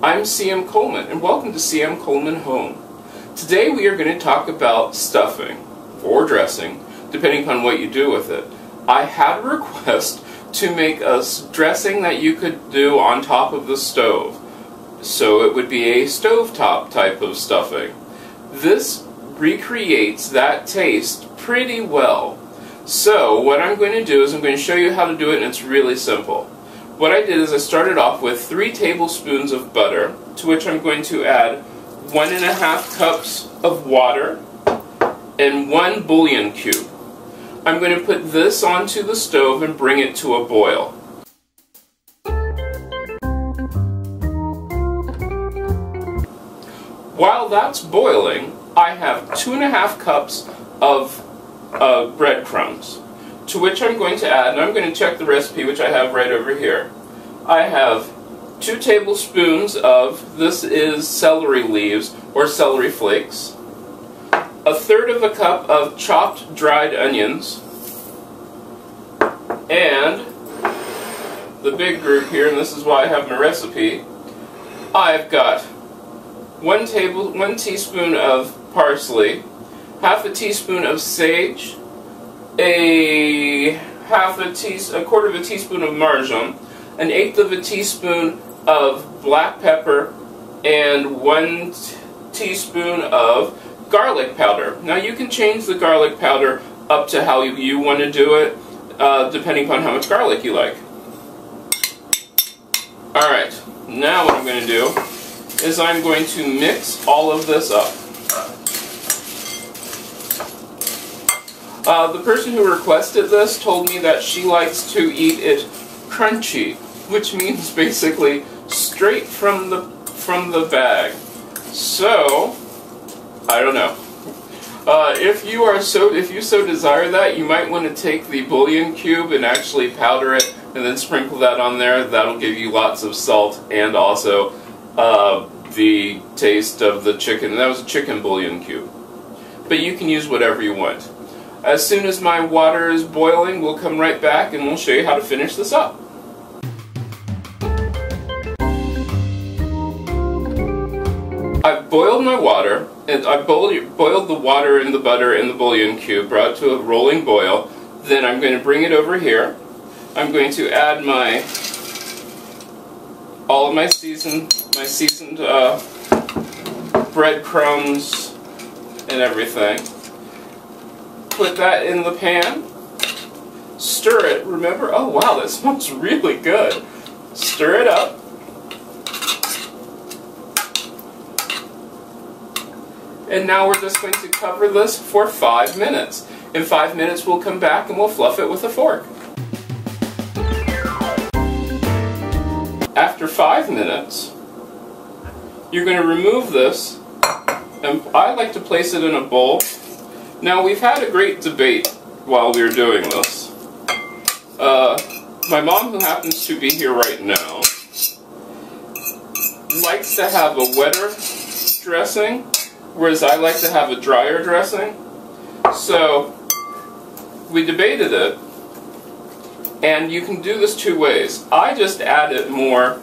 I'm CM Coleman, and welcome to CM Coleman Home. Today we are going to talk about stuffing, or dressing, depending upon what you do with it. I had a request to make a dressing that you could do on top of the stove. So it would be a stovetop type of stuffing. This recreates that taste pretty well. So what I'm going to do is I'm going to show you how to do it, and it's really simple. What I did is I started off with 3 tablespoons of butter, to which I'm going to add 1½ cups of water and 1 bullion cube. I'm going to put this onto the stove and bring it to a boil. While that's boiling, I have 2½ cups of breadcrumbs, to which I'm going to add, and I'm going to check the recipe, which I have right over here. I have 2 tablespoons of, this is celery leaves, or celery flakes, 1/3 cup of chopped dried onions, and the big group here, and this is why I have my recipe, I've got 1 teaspoon of parsley, 1/2 teaspoon of sage, a quarter of a teaspoon of marjoram, 1/8 teaspoon of black pepper, and 1 teaspoon of garlic powder. Now you can change the garlic powder up to how you want to do it, depending upon how much garlic you like. Alright, now what I'm going to do is I'm going to mix all of this up. The person who requested this told me that she likes to eat it crunchy, which means basically straight from the bag. So, I don't know. If you so desire that, you might want to take the bullion cube and actually powder it and then sprinkle that on there. That'll give you lots of salt and also the taste of the chicken. That was a chicken bullion cube. But you can use whatever you want. As soon as my water is boiling, we'll come right back and we'll show you how to finish this up. I've boiled my water, and I've boiled the water and the butter and the bullion cube, brought it to a rolling boil. Then I'm going to bring it over here. I'm going to add all of my seasoned breadcrumbs and everything. Put that in the pan. Stir it. Remember, oh wow, that smells really good. Stir it up. And now we're just going to cover this for 5 minutes. In 5 minutes we'll come back and we'll fluff it with a fork. After 5 minutes, you're going to remove this, and I like to place it in a bowl. Now we've had a great debate while we were doing this. My mom, who happens to be here right now, likes to have a wetter dressing, whereas I like to have a drier dressing. So we debated it, and you can do this 2 ways. I just added more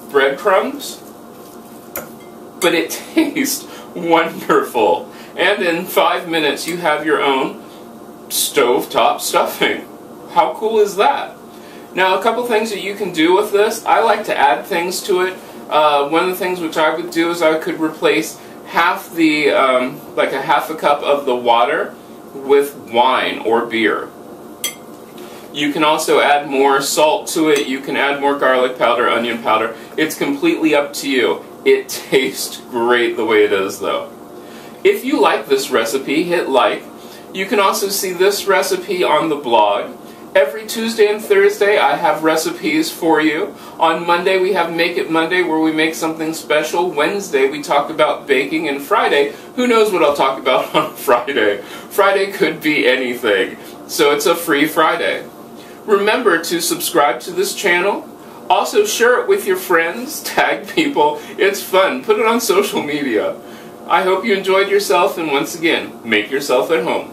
breadcrumbs, but it tastes wonderful. And in 5 minutes you have your own stovetop stuffing. How cool is that? Now, a couple things that you can do with this. I like to add things to it. One of the things which I would do is I could replace like a 1/2 cup of the water with wine or beer. You can also add more salt to it. You can add more garlic powder, onion powder. It's completely up to you. It tastes great the way it is, though. If you like this recipe, hit like. You can also see this recipe on the blog. Every Tuesday and Thursday I have recipes for you. On Monday we have Make It Monday, where we make something special. Wednesday we talk about baking, and Friday, who knows what I'll talk about on Friday. Friday could be anything, so it's a free Friday. Remember to subscribe to this channel. Also share it with your friends, tag people. It's fun. Put it on social media. I hope you enjoyed yourself, and once again, make yourself at home.